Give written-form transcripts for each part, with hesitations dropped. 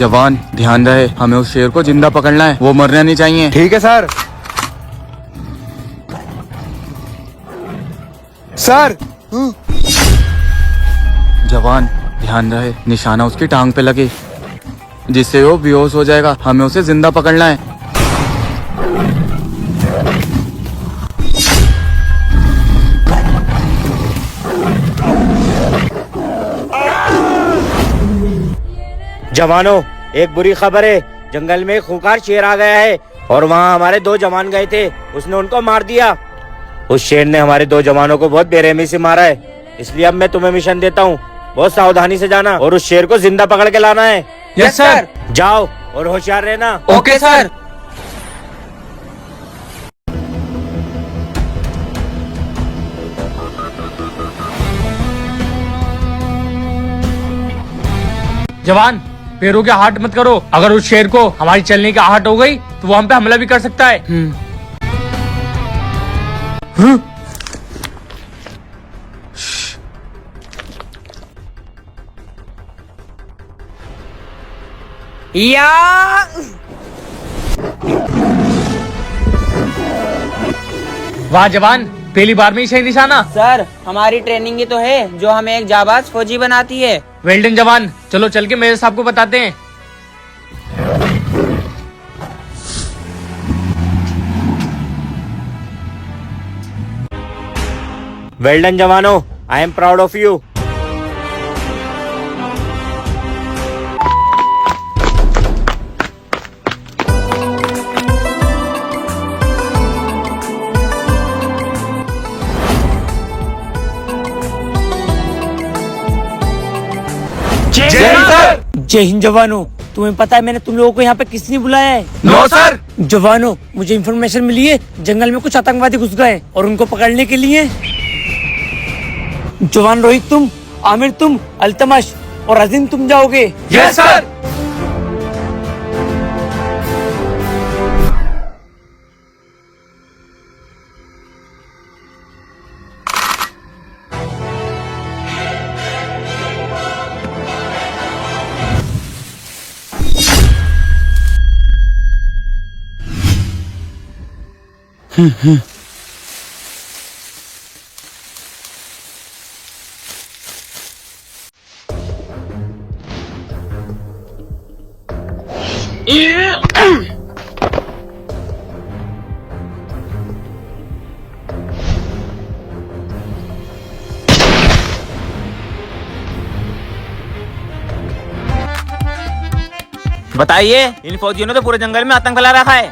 जवान ध्यान रहे, हमें उस शेर को जिंदा पकड़ना है, वो मरना नहीं चाहिए। ठीक है सर। सर जवान ध्यान रहे, निशाना उसकी टांग पे लगे, जिससे वो बेहोश हो जाएगा, हमें उसे जिंदा पकड़ना है। जवानों, एक बुरी खबर है, जंगल में एक खूंखार शेर आ गया है और वहाँ हमारे 2 जवान गए थे, उसने उनको मार दिया। उस शेर ने हमारे 2 जवानों को बहुत बेरहमी से मारा है, इसलिए अब मैं तुम्हें मिशन देता हूँ, बहुत सावधानी से जाना और उस शेर को जिंदा पकड़ के लाना है। Yes sir. जाओ और होशियार रहना। Okay sir. जवान, पैरों की आहट मत करो, अगर उस शेर को हमारी चलने की आहट हो गई तो वो हम पे हमला भी कर सकता है। या वाह जवान, पहली बार में ही सही निशाना। सर, हमारी ट्रेनिंग ही तो है जो हमें एक जाबाज फौजी बनाती है। वेल्डन जवान, चलो चल के मेरे साहब को बताते हैं। वेल डन जवानों, I am proud of you. जय हिंद जवानों, तुम्हें पता है मैंने तुम लोगों को यहाँ पे किस लिए बुलाया है? No sir. जवानों, मुझे इन्फॉर्मेशन मिली है जंगल में कुछ आतंकवादी घुस गए और उनको पकड़ने के लिए जवान रोहित तुम, आमिर तुम, अल्तमश और अजीम तुम जाओगे। Yes sir. बताइए, इन फौजियों ने तो पूरे जंगल में आतंक फैला रखा है।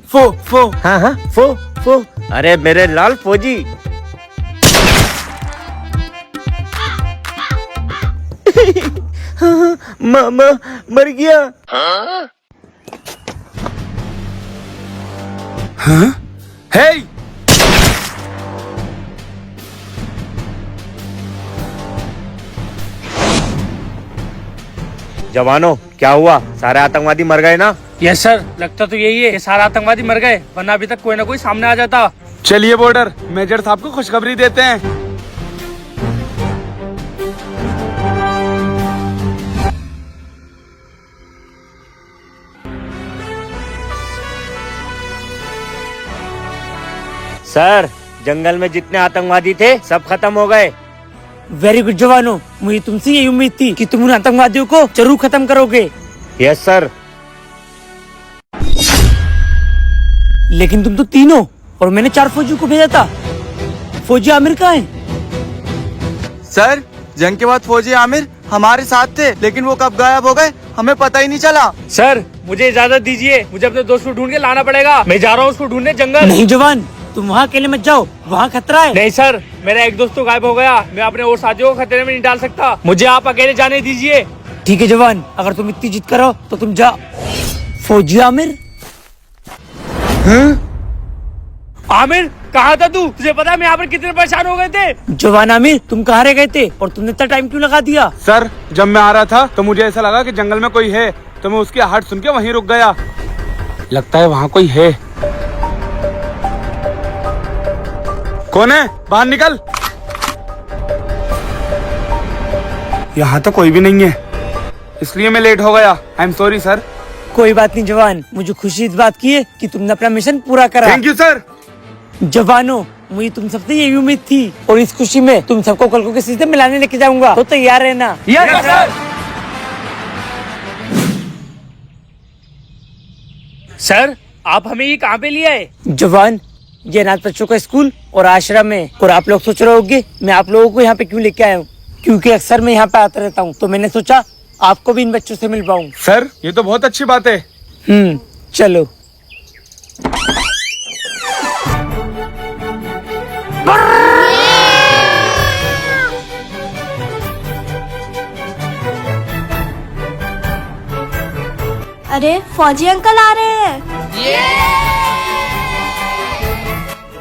फो। अरे मेरे लाल फौजी। मर गया। हे जवानों, क्या हुआ? सारे आतंकवादी मर गए ना? यस सर, लगता तो यही है, ये सारे आतंकवादी मर गए, वरना अभी तक कोई ना कोई सामने आ जाता। चलिए बॉर्डर मेजर साहब को खुशखबरी देते हैं। सर, जंगल में जितने आतंकवादी थे सब खत्म हो गए। वेरी गुड जवानों, मुझे तुमसे यही उम्मीद थी कि तुम उन आतंकवादियों को जरूर खत्म करोगे। Yes sir. लेकिन तुम तो 3 हो और मैंने 4 फौजियों को भेजा था। फौजी आमिर कहाँ है? सर, जंग के बाद फौजी आमिर हमारे साथ थे, लेकिन वो कब गायब हो गए हमें पता ही नहीं चला। सर, मुझे इजाजत दीजिए, मुझे अपने दोस्त को ढूंढ के लाना पड़ेगा। मैं जा रहा हूँ उसको ढूंढने जंगल। नहीं जवान, तुम वहाँ अकेले मत जाओ, वहाँ खतरा है। नहीं सर, मेरा एक दोस्त तो गायब हो गया, मैं अपने और साथियों को खतरे में नहीं डाल सकता, मुझे आप अकेले जाने दीजिए। ठीक है जवान, अगर तुम इतनी जिद करो तो तुम जा। फौजी आमिर? आमिर, कहाँ था तू? तुझे पता है मैं यहाँ पर कितने परेशान हो गए थे। जवान आमिर, तुम कहाँ रह गए थे और तुमने इतना टाइम क्यों लगा दिया? सर, जब मैं आ रहा था तो मुझे ऐसा लगा कि जंगल में कोई है, तो मैं उसकी आहट सुन के वहीं रुक गया। लगता है वहाँ कोई है। कौन है? बाहर निकल। यहाँ तो कोई भी नहीं है, इसलिए मैं लेट हो गया। I am sorry sir. कोई बात नहीं जवान, मुझे खुशी इस बात की है कि तुमने अपना मिशन पूरा करा। Thank you sir. जवानों, मुझे तुम सबसे यही उम्मीद थी और इस खुशी में तुम सबको कल को किसी से मिलाने लेके जाऊंगा, तो तैयार रहना। Yes sir. सर, आप हमें ये कहाँ पे ले आए? जवान, ये अनाथ बच्चों का स्कूल और आश्रम है। और आप लोग सोच रहे होंगे मैं आप लोगों को यहाँ पे क्यों लेके आया हूँ, क्योंकि अक्सर मैं यहाँ पे आता रहता हूँ, तो मैंने सोचा आपको भी इन बच्चों से मिल पाऊँ। सर ये तो बहुत अच्छी बात है। चलो। अरे फौजी अंकल आ रहे हैं।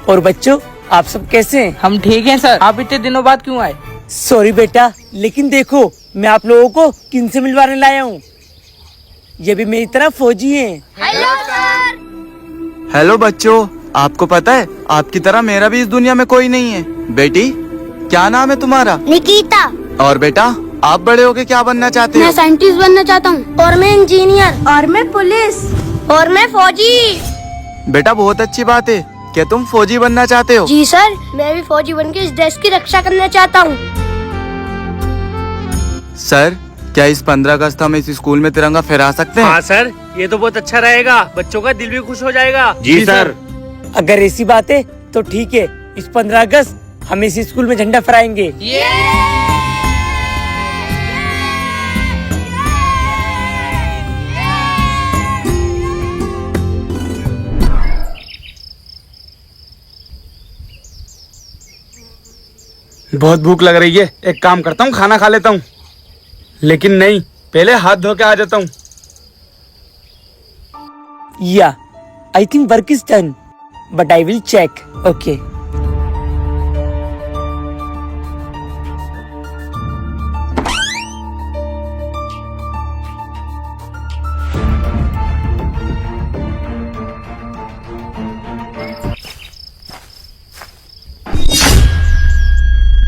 और बच्चों, आप सब कैसे हैं? हम ठीक हैं सर। आप इतने दिनों बाद क्यों आए? सॉरी बेटा, लेकिन देखो मैं आप लोगों को किन से मिलवाने लाया हूँ। ये भी मेरी तरह फौजी हैं। हेलो बच्चों, आपको पता है आपकी तरह मेरा भी इस दुनिया में कोई नहीं है। बेटी, क्या नाम है तुम्हारा? निकिता। और बेटा, आप बड़े होके क्या बनना चाहते मैं हो? साइंटिस्ट बनना चाहता हूँ। और मैं इंजीनियर। और मैं पुलिस। और मैं फौजी। बेटा बहुत अच्छी बात है। क्या तुम फौजी बनना चाहते हो? जी सर, मैं भी फौजी बनके इस देश की रक्षा करना चाहता हूँ। सर, क्या इस 15 अगस्त हम इस स्कूल में तिरंगा फहरा सकते हैं? हाँ सर, ये तो बहुत अच्छा रहेगा, बच्चों का दिल भी खुश हो जाएगा। जी सर। अगर ऐसी बात है तो ठीक है, इस 15 अगस्त हम इस स्कूल में झंडा फहराएंगे। बहुत भूख लग रही है, एक काम करता हूँ खाना खा लेता हूँ। लेकिन नहीं, पहले हाथ धो के आ जाता हूँ। या I think work is done, but I will check. Okay.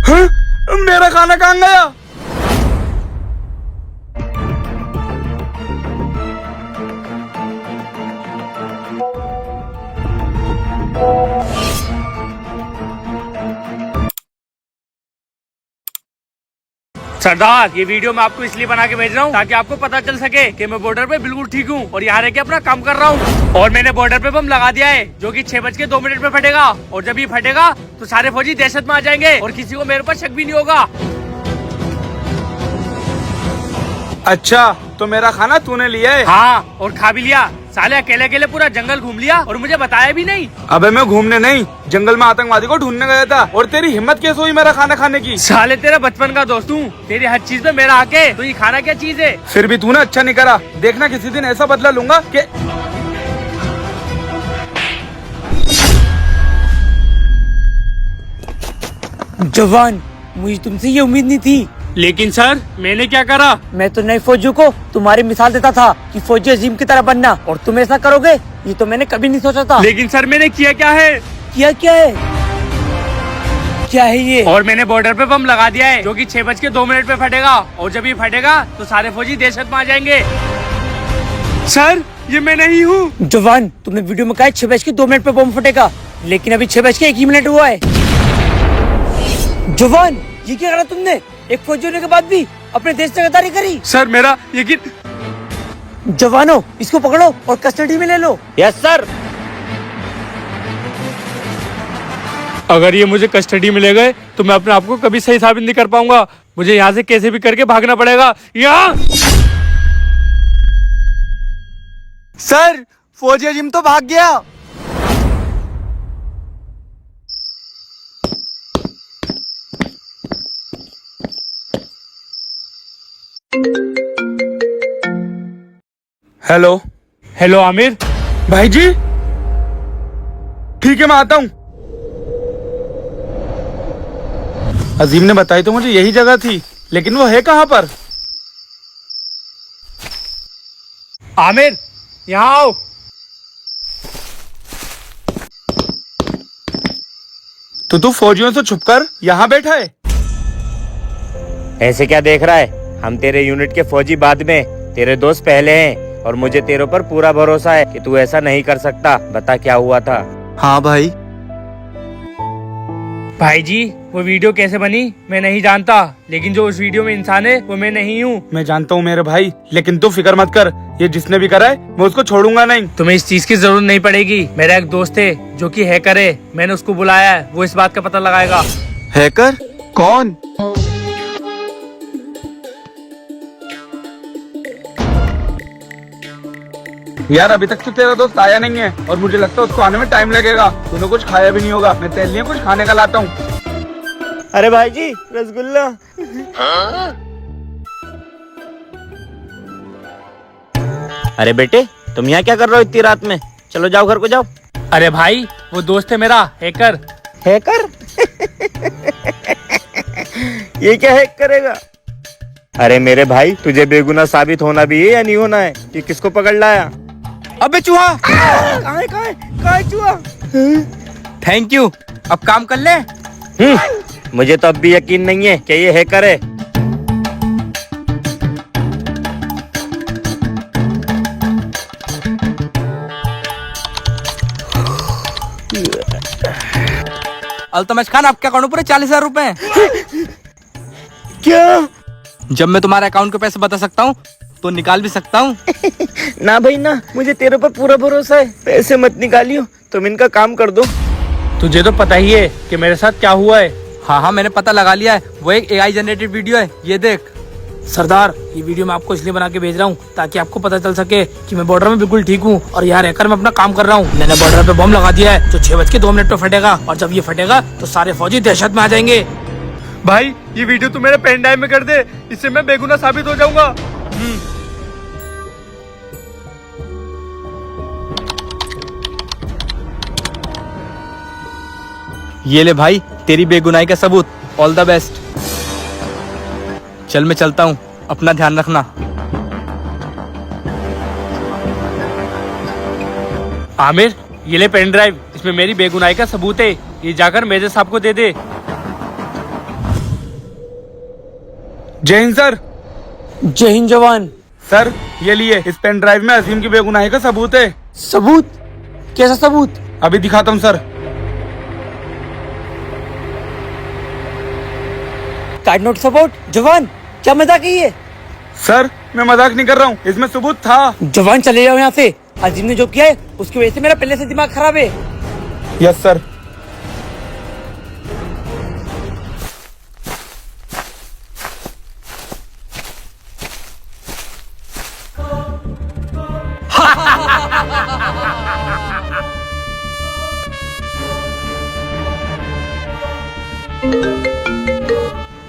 हाँ? मेरा खाना कहाँ गया? सरदार, ये वीडियो मैं आपको इसलिए बना के भेज रहा हूँ ताकि आपको पता चल सके कि मैं बॉर्डर पे बिल्कुल ठीक हूँ और यहाँ रह के अपना काम कर रहा हूँ। और मैंने बॉर्डर पे बम लगा दिया है जो कि 6:02 पे फटेगा, और जब ये फटेगा तो सारे फौजी दहशत में आ जाएंगे और किसी को मेरे ऊपर शक भी नहीं होगा। अच्छा, तो मेरा खाना तूने लिया है? हाँ, और खा भी लिया। साले अकेले अकेले पूरा जंगल घूम लिया और मुझे बताया भी नहीं। अबे मैं घूमने नहीं, जंगल में आतंकवादी को ढूंढने गया था। और तेरी हिम्मत कैसे हुई मेरा खाना खाने की? साले तेरा बचपन का दोस्त हूँ, तेरी हर चीज में मेरा हक है, तो ये खाना क्या चीज है? फिर भी तूने अच्छा नहीं करा। देखना किसी दिन ऐसा बदला लूंगा कि जवान, मुझे तुमसे ये उम्मीद नहीं थी। लेकिन सर, मैंने क्या करा? मैं तो नए फौजियों को तुम्हारी मिसाल देता था कि फौजी अजीम की तरह बनना, और तुम ऐसा करोगे ये तो मैंने कभी नहीं सोचा था। लेकिन सर, मैंने किया क्या है? क्या क्या है? क्या है ये? और मैंने बॉर्डर पे बम लगा दिया है जो कि 6:02 पे फटेगा, और जब ये फटेगा तो सारे फौजी दहशत में आ जाएंगे। सर, ये मैं नहीं हूँ। जवान, तुमने वीडियो में कहा 6:02 पे बम फटेगा, लेकिन अभी 6:01 हुआ है। जवान, ये क्या करा तुमने? एक फौजी होने के बाद भी अपने देश से गद्दारी करी। सर, मेरा यकीन। जवानों, इसको पकड़ो और कस्टडी में ले लो। Yes sir. अगर ये मुझे कस्टडी में ले गए तो मैं अपने आप को कभी सही साबित नहीं कर पाऊंगा। मुझे यहाँ से कैसे भी करके भागना पड़ेगा। यहाँ सर, फौजी अजीम तो भाग गया। हेलो। हेलो आमिर। भाई जी, ठीक है मैं आता हूँ। अजीम ने बताई तो मुझे यही जगह थी, लेकिन वो है कहाँ पर? आमिर, यहाँ आओ। तो तू फौजियों से छुपकर यहाँ बैठा है? ऐसे क्या देख रहा है? हम तेरे यूनिट के फौजी बाद में, तेरे दोस्त पहले हैं और मुझे तेरे ऊपर पूरा भरोसा है कि तू ऐसा नहीं कर सकता। बता क्या हुआ था? हाँ भाई। भाई जी, वो वीडियो कैसे बनी मैं नहीं जानता, लेकिन जो उस वीडियो में इंसान है वो मैं नहीं हूँ। मैं जानता हूँ मेरे भाई, लेकिन तू फिक्र मत कर, ये जिसने भी करा है मैं उसको छोड़ूंगा नहीं। तुम्हें इस चीज की जरूरत नहीं पड़ेगी। मेरा एक दोस्त है जो कि हैकर है, मैंने उसको बुलाया है, वो इस बात का पता लगाएगा। हैकर? कौन? यार अभी तक तो तेरा दोस्त आया नहीं है और मुझे लगता है उसको आने में टाइम लगेगा। तूने कुछ खाया भी नहीं होगा, मैं तेरे लिए कुछ खाने का लाता हूँ। अरे भाई जी, रसगुल्ला। अरे बेटे, तुम यहाँ क्या कर रहे हो इतनी रात में? चलो जाओ, घर को जाओ। अरे भाई, वो दोस्त है मेरा हैकर। हैकर? ये क्या हैक करेगा? अरे मेरे भाई, तुझे बेगुनाह साबित होना भी है या नहीं होना है? कि किसको पकड़ लाया? अबे चूहा! कहाँ है चूहा? Thank you. अब काम कर ले। मुझे तो अब भी यकीन नहीं है कि ये हैकर है। अल्तमश खान, आप क्या करो पूरे 40,000 रुपए? क्या? जब मैं तुम्हारे अकाउंट के पैसे बता सकता हूँ तो निकाल भी सकता हूँ। ना भाई ना, मुझे तेरे पर पूरा भरोसा है। पैसे मत निकालियो, तुम इनका काम कर दो। तुझे तो पता ही है कि मेरे साथ क्या हुआ है। हाँ, मैंने पता लगा लिया है। वो एक AI जनरेटेड वीडियो है, ये देख। सरदार, ये वीडियो मैं आपको इसलिए बना के भेज रहा हूँ ताकि आपको पता चल सके कि मैं बॉर्डर में बिल्कुल ठीक हूँ और यहाँ रहकर मैं अपना काम कर रहा हूँ। मैंने बॉर्डर पे बम लगा दिया है जो 6:02 पे फटेगा, और जब ये फटेगा तो सारे फौजी दहशत में आ जाएंगे। भाई, ये वीडियो तू मेरे पेन ड्राइव में कर दे, इससे मैं बेगुनाह साबित हो जाऊंगा। ये ले भाई, तेरी बेगुनाही का सबूत। All the best. चल मैं चलता हूँ, अपना ध्यान रखना। आमिर, ये ले पेन ड्राइव, इसमें मेरी बेगुनाही का सबूत है। ये जाकर मेजर साहब को दे दे। जय हिंद सर। जय हिंद जवान। सर ये लिए, इस पेन ड्राइव में अजीम की बेगुनाही का सबूत है। सबूत? कैसा सबूत? अभी दिखाता हूँ सर। Card note support. जवान, क्या मजाक है ये? सर मैं मजाक नहीं कर रहा हूँ, इसमें सबूत था। जवान चले जाओ यहाँ से। अजीम ने जो किया है उसकी वजह से मेरा पहले से दिमाग खराब है। Yes sir.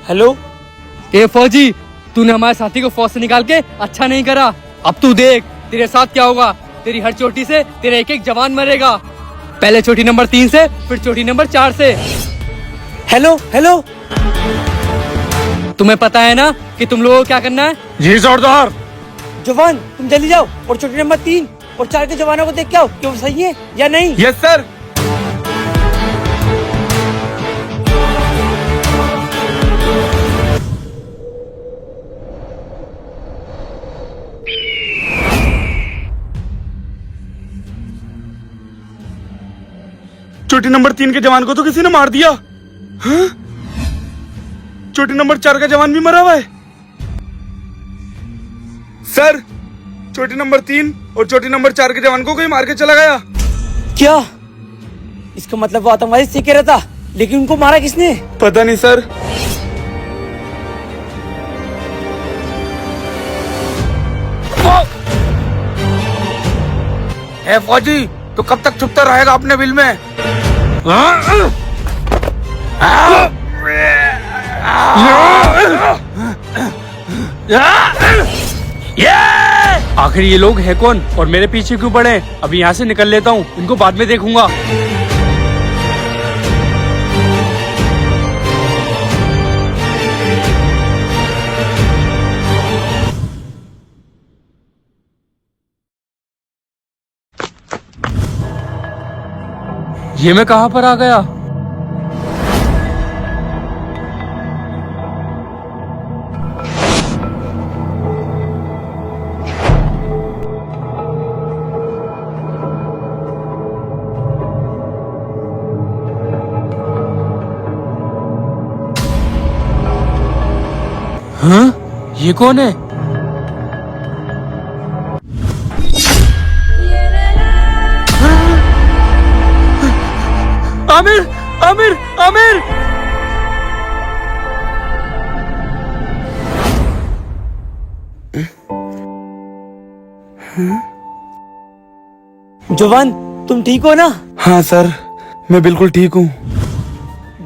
हेलो। ए फौजी, तूने हमारे साथी को फौज से निकाल के अच्छा नहीं करा। अब तू देख तेरे साथ क्या होगा। तेरी हर चोटी से तेरा एक एक जवान मरेगा। पहले चोटी नंबर 3 से, फिर चोटी नंबर 4 से। Hello hello. तुम्हें पता है ना कि तुम लोगों को क्या करना है? जी सरदार। जवान, तुम जल्दी जाओ और चोटी नंबर 3 और 4 के जवानों को देख के आओ कि वो सही है या नहीं। Yes sir. चोटी नंबर 3 के जवान को तो किसी ने मार दिया। हाँ? चोटी नंबर 4 का जवान भी मरा हुआ है। सर, चोटी नंबर 3 और चोटी नंबर 4 के जवान को कोई मार के चला गया। क्या? इसका मतलब वो आतंकवादी से कह रहा था, लेकिन उनको मारा किसने? पता नहीं सर। ए फौजी, तो कब तक छुपता रहेगा अपने बिल में? आखिर ये लोग है कौन और मेरे पीछे क्यों पड़े? अभी यहाँ से निकल लेता हूँ, इनको बाद में देखूंगा। ये मैं कहाँ पर आ गया? हाँ, ये कौन है? आमिर, आमिर, आमिर। जवान, तुम ठीक हो ना? हाँ सर, मैं बिल्कुल ठीक हूँ।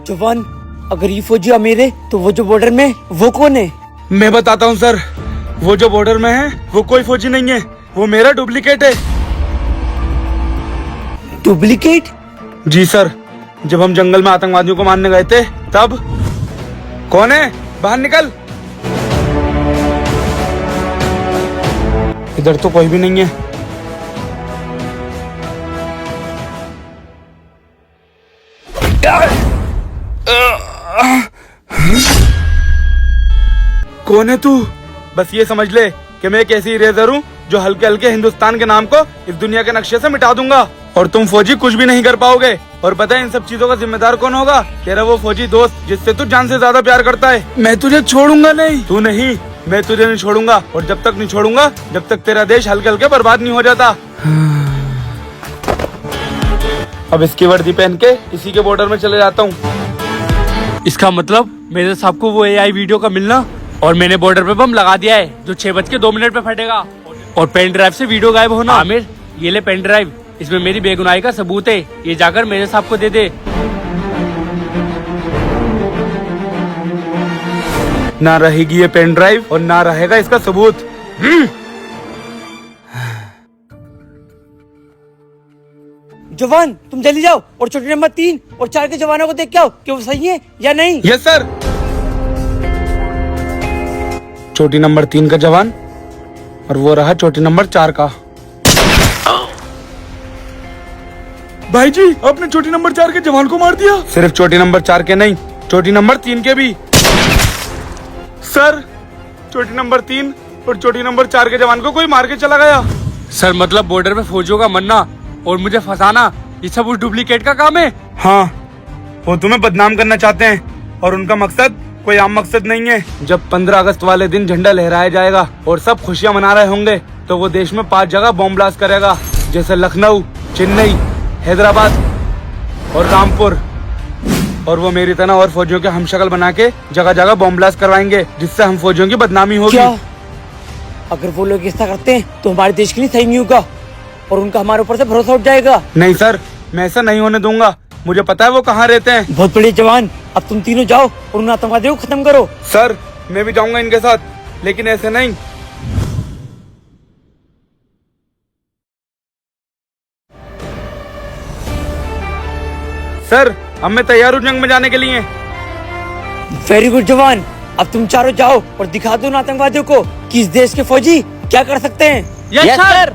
जवान, अगर ये फौजी अमीर है तो वो जो बॉर्डर में वो कौन है? मैं बताता हूँ सर, वो जो बॉर्डर में है वो कोई फौजी नहीं है, वो मेरा डुप्लीकेट है। डुप्लीकेट? जी सर, जब हम जंगल में आतंकवादियों को मारने गए थे तब। कौन है? बाहर निकल। इधर तो कोई भी नहीं है। कौन है तू? बस ये समझ ले कि मैं एक ऐसी इरेजर हूँ जो हल्के हल्के हिंदुस्तान के नाम को इस दुनिया के नक्शे से मिटा दूंगा, और तुम फौजी कुछ भी नहीं कर पाओगे। और पता है इन सब चीजों का जिम्मेदार कौन होगा? तेरा वो फौजी दोस्त जिससे तू जान से ज्यादा प्यार करता है। मैं तुझे छोड़ूंगा नहीं। तू नहीं, मैं तुझे नहीं छोड़ूंगा, और जब तक नहीं छोड़ूंगा जब तक तेरा देश हल्के हल्के बर्बाद नहीं हो जाता। अब इसकी वर्दी पहन के इसी के बॉर्डर में चले जाता हूँ। इसका मतलब मेरे साहब को वो AI वीडियो का मिलना, और मैंने बॉर्डर पे बम लगा दिया है जो 6:02 पे फटेगा, और पेन ड्राइव से वीडियो गायब होना। आमिर, ये ले पेन ड्राइव, इसमें मेरी बेगुनाही का सबूत है, ये जाकर मेरे साहब को दे दे। ना रहेगी ये पेन ड्राइव और ना रहेगा इसका सबूत। जवान, तुम जल्दी जाओ और छोटे नंबर 3 और 4 के जवानों को देख के आओ कि वो सही है या नहीं। Yes sir. चोटी नंबर 3 का जवान, और वो रहा चोटी नंबर 4 का। भाई जी, आपने चोटी नंबर 4 के जवान को मार दिया। सिर्फ चोटी नंबर 4 के नहीं, चोटी नंबर 3 के भी। सर, चोटी नंबर 3 और चोटी नंबर 4 के जवान को कोई मार के चला गया। सर, मतलब बॉर्डर पे फौजियों का मरना और मुझे फंसाना, ये सब उस डुप्लीकेट का काम है। हाँ, वो तुम्हें बदनाम करना चाहते हैं, और उनका मकसद कोई आम मकसद नहीं है। जब 15 अगस्त वाले दिन झंडा लहराया जाएगा और सब खुशियां मना रहे होंगे, तो वो देश में 5 जगह बॉम्ब ब्लास्ट करेगा, जैसे लखनऊ, चेन्नई, हैदराबाद और रामपुर। और वो मेरी तरह और फौजियों के हमशक्ल बना के जगह जगह बॉम्ब ब्लास्ट करवाएंगे, जिससे हम फौजियों की बदनामी होगी। क्या? अगर वो लोग ऐसा करते हैं तो हमारे देश के लिए सही नहीं होगा, और उनका हमारे ऊपर से भरोसा उठ जाएगा। नहीं सर, मैं ऐसा नहीं होने दूंगा। मुझे पता है वो कहाँ रहते हैं। बहुत बढ़िया जवान, अब तुम तीनों जाओ और उन आतंकवादियों को खत्म करो। सर, मैं भी जाऊंगा इनके साथ, लेकिन ऐसे नहीं। सर, अब मैं तैयार हूँ जंग में जाने के लिए। वेरी गुड जवान, अब तुम चारों जाओ और दिखा दो उन आतंकवादियों को कि इस देश के फौजी क्या कर सकते हैं। Yes sir.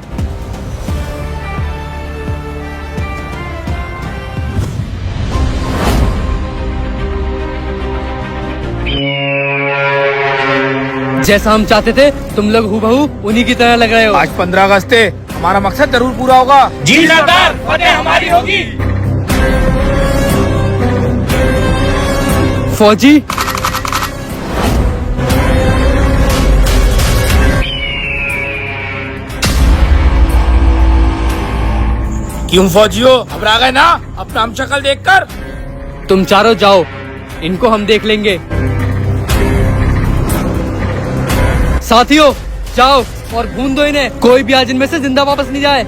जैसा हम चाहते थे तुम लोग हूबहू उन्हीं की तरह लग रहे हो। आज 15 अगस्त है, हमारा मकसद जरूर पूरा होगा। जी सरदार, फतेह हमारी होगी। फौजी, क्यों फौजियों, घबरा गए ना अपना हम शक्ल देखकर? तुम चारों जाओ, इनको हम देख लेंगे। साथियों, जाओ और भून दो इन्हें, कोई भी आज इनमें से जिंदा वापस नहीं जाए।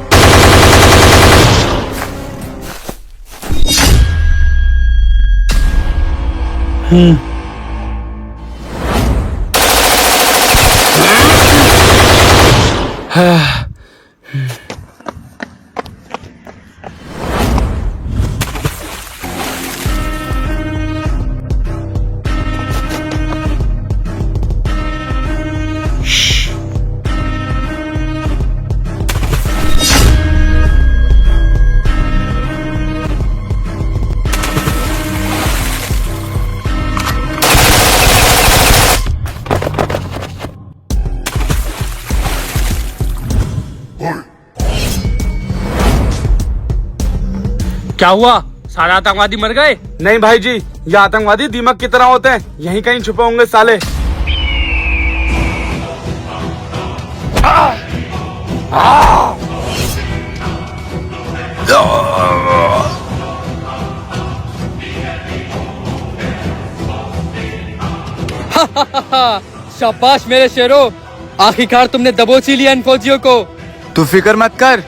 क्या हुआ? सारे आतंकवादी मर गए? नहीं भाई जी, ये आतंकवादी दीमक की तरह होते हैं, यहीं कहीं छुपे होंगे साले। शाबाश मेरे शेरों, आखिरकार तुमने दबोच ही लिया इन फौजियों को। तू फिक्र मत कर,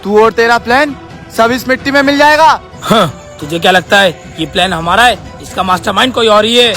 तू और तेरा प्लान सब इस मिट्टी में मिल जाएगा। हाँ, तुझे क्या लगता है ये प्लान हमारा है? इसका मास्टरमाइंड कोई और ही है।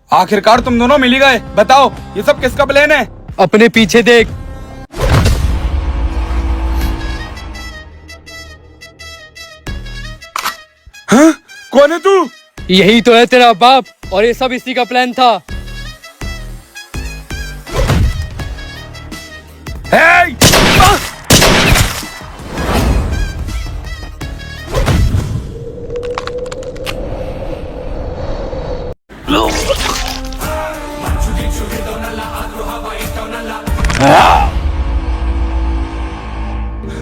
आखिरकार तुम दोनों मिल ही गए। बताओ ये सब किसका प्लान है? अपने पीछे देख। हाँ? कौन है तू? यही तो है तेरा बाप, और ये सब इसी का प्लान था। हे!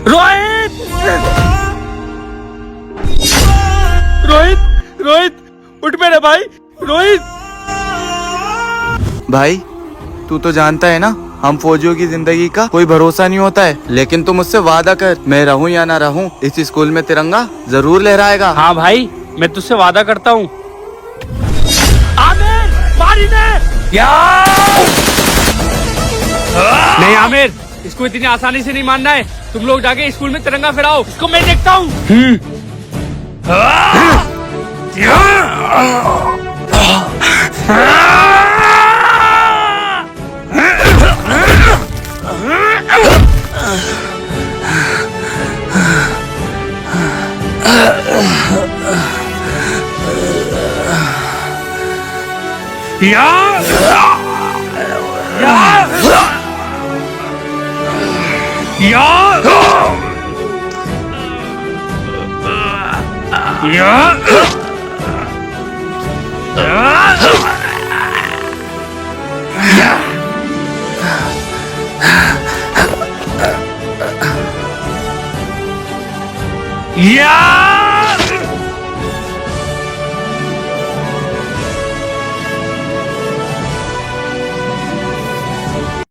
रोहित! रोहित! रोहित! उठ मेरे भाई! रोहित! भाई तू तो जानता है ना, हम फौजियों की जिंदगी का कोई भरोसा नहीं होता है, लेकिन तू मुझसे वादा कर, मैं रहूं या ना रहूं, इस स्कूल में तिरंगा जरूर लहराएगा। हाँ भाई, मैं तुझसे वादा करता हूँ। आमिर! मार इन्हें! नहीं आमिर, इसको इतनी आसानी से नहीं मानना है। तुम लोग जाके स्कूल में तिरंगा फहराओ, इसको मैं देखता हूँ। या